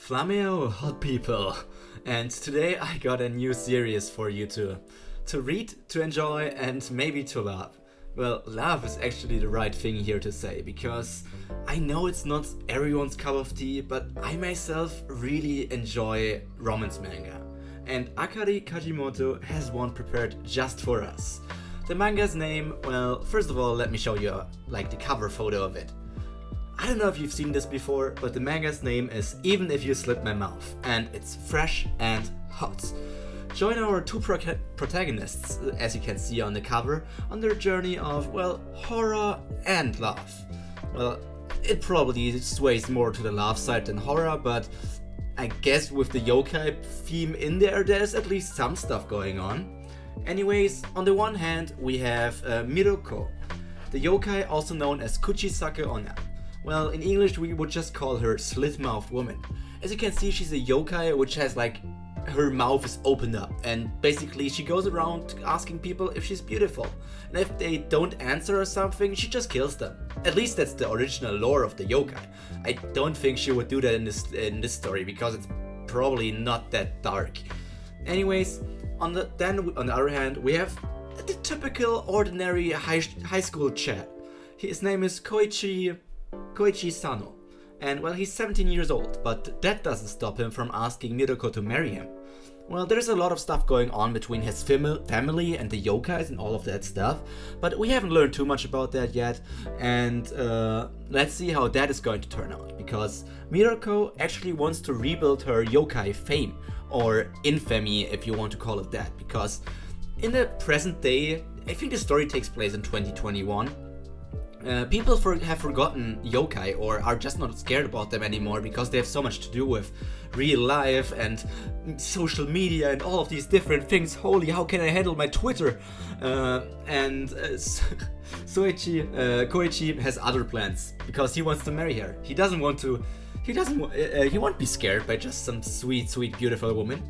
Flameo hot people, and today I got a new series for you to read, to enjoy, and maybe to love. Well, love is actually the right thing here to say, because I know it's not everyone's cup of tea, but I myself really enjoy romance manga. And Akari Kajimoto has one prepared just for us. The manga's name, well, first of all, let me show you the cover photo of it. I don't know if you've seen this before, but the manga's name is Even If You Slit My Mouth, and it's fresh and hot. Join our two protagonists, as you can see on the cover, on their journey of, well, horror and love. Well, it probably sways more to the love side than horror, but I guess with the yokai theme in there, there's at least some stuff going on. Anyways, on the one hand, we have Miroko, the yokai also known as Kuchisake Onna. Well, in English we would just call her Slit-Mouthed Woman. As you can see, she's a yokai which has her mouth is opened up, and basically she goes around asking people if she's beautiful. And if they don't answer or something, she just kills them. At least that's the original lore of the yokai. I don't think she would do that in this story, because it's probably not that dark. Anyways, on the other hand, we have the typical ordinary high school chap. His name is Koichi Sano, and well, he's 17 years old, but that doesn't stop him from asking Miroko to marry him. Well, there's a lot of stuff going on between his family and the yokais and all of that stuff, but we haven't learned too much about that yet, and let's see how that is going to turn out, because Miroko actually wants to rebuild her yokai fame, or infamy if you want to call it that, because in the present day, I think the story takes place in 2021, people have forgotten yokai, or are just not scared about them anymore, because they have so much to do with real life and social media and all of these different things. Holy, how can I handle my Twitter? Koichi has other plans, because he wants to marry her. He won't be scared by just some sweet, beautiful woman.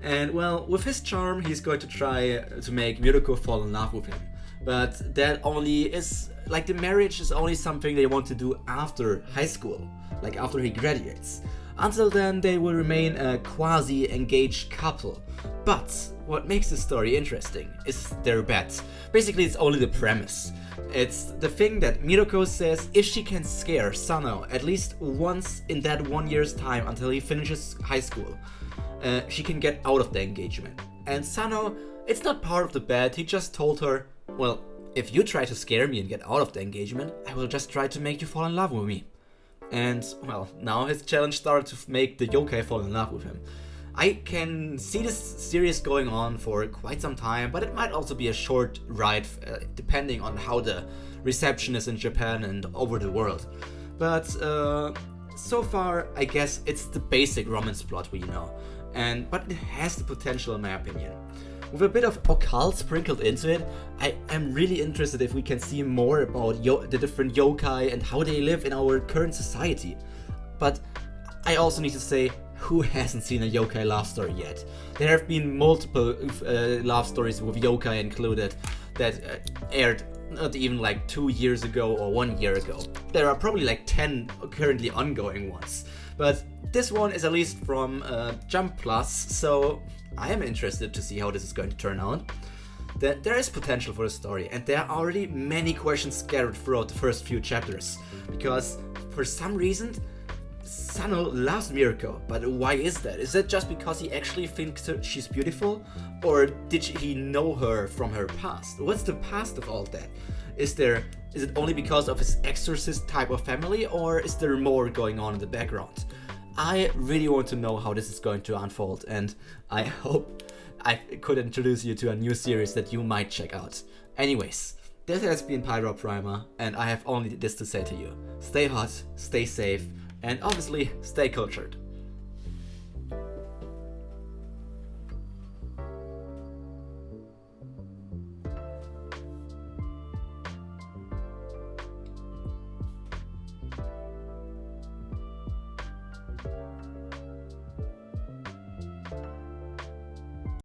And well, with his charm, he's going to try to make Miroko fall in love with him. But that only is, the marriage is only something they want to do after high school, after he graduates. Until then, they will remain a quasi-engaged couple. But what makes the story interesting is their bet. Basically, it's only the premise. It's the thing that Miroko says if she can scare Sano at least once in that 1 year's time until he finishes high school, she can get out of the engagement. And Sano, it's not part of the bet, he just told her, well, if you try to scare me and get out of the engagement, I will just try to make you fall in love with me. And, well, now his challenge started to make the yokai fall in love with him. I can see this series going on for quite some time, but it might also be a short ride, depending on how the reception is in Japan and over the world. But so far, I guess it's the basic romance plot we know, but it has the potential, in my opinion. With a bit of occult sprinkled into it, I am really interested if we can see more about the different yokai and how they live in our current society. But I also need to say, who hasn't seen a yokai love story yet? There have been multiple love stories with yokai included that aired not even 2 years ago or 1 year ago. There are probably 10 currently ongoing ones. But this one is at least from Jump Plus, so I am interested to see how this is going to turn out. There is potential for the story, and there are already many questions scattered throughout the first few chapters, because for some reason Sano loves Miroko, but why is that? Is that just because he actually thinks she's beautiful, or did he know her from her past? What's the past of all that? Is it only because of his exorcist type of family, or is there more going on in the background? I really want to know how this is going to unfold, and I hope I could introduce you to a new series that you might check out. Anyways, this has been Pyro Primer, and I have only this to say to you. Stay hot, stay safe, and obviously stay cultured.